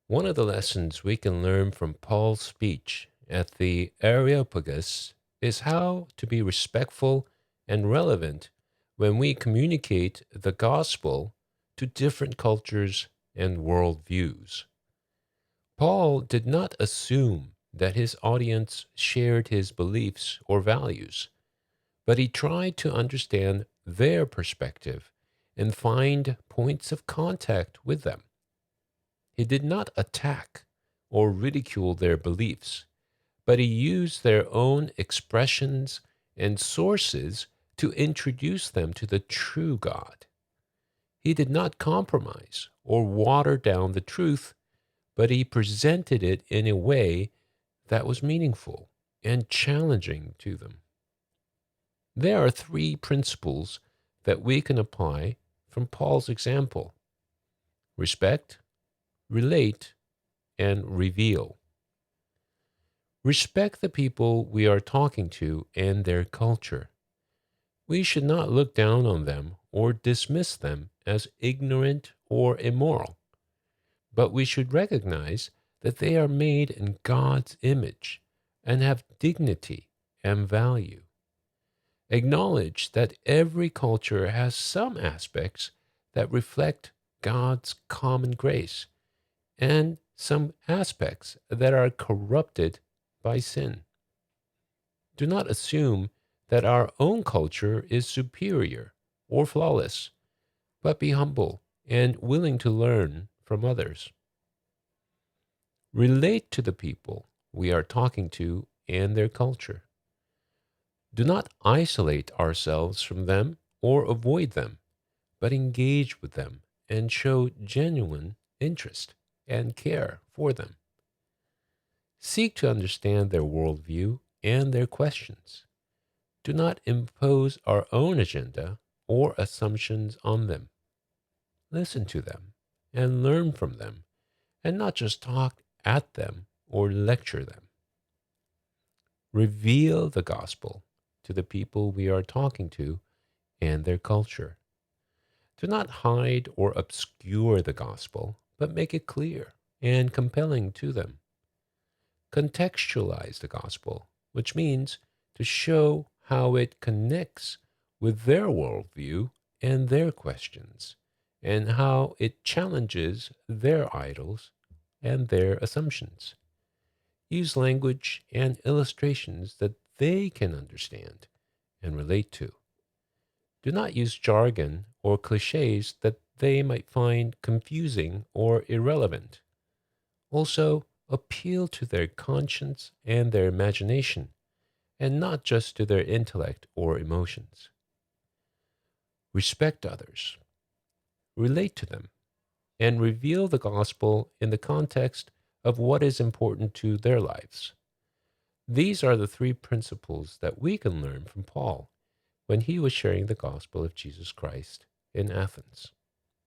One of the lessons we can learn from Paul's speech at the Areopagus is how to be respectful and relevant when we communicate the gospel to different cultures and worldviews. Paul did not assume that his audience shared his beliefs or values, but he tried to understand their perspective and find points of contact with them. He did not attack or ridicule their beliefs, but he used their own expressions and sources to introduce them to the true God. He did not compromise or water down the truth, but he presented it in a way that was meaningful and challenging to them. There are three principles that we can apply from Paul's example: respect, relate, and reveal. Respect the people we are talking to and their culture. We should not look down on them or dismiss them as ignorant or immoral, but we should recognize that they are made in God's image and have dignity and value. Acknowledge that every culture has some aspects that reflect God's common grace and some aspects that are corrupted by sin. Do not assume that our own culture is superior or flawless, but be humble and willing to learn from others. Relate to the people we are talking to and their culture. Do not isolate ourselves from them or avoid them, but engage with them and show genuine interest and care for them. Seek to understand their worldview and their questions. Do not impose our own agenda or assumptions on them. Listen to them and learn from them, and not just talk at them or lecture them. Reveal the gospel to the people we are talking to and their culture. Do not hide or obscure the gospel, but make it clear and compelling to them. Contextualize the gospel, which means to show how it connects with their worldview and their questions, and how it challenges their idols and their assumptions. Use language and illustrations that they can understand and relate to. Do not use jargon or cliches that they might find confusing or irrelevant. Also, appeal to their conscience and their imagination, and not just to their intellect or emotions. Respect others, relate to them, and reveal the gospel in the context of what is important to their lives. These are the three principles that we can learn from Paul when he was sharing the gospel of Jesus Christ in Athens.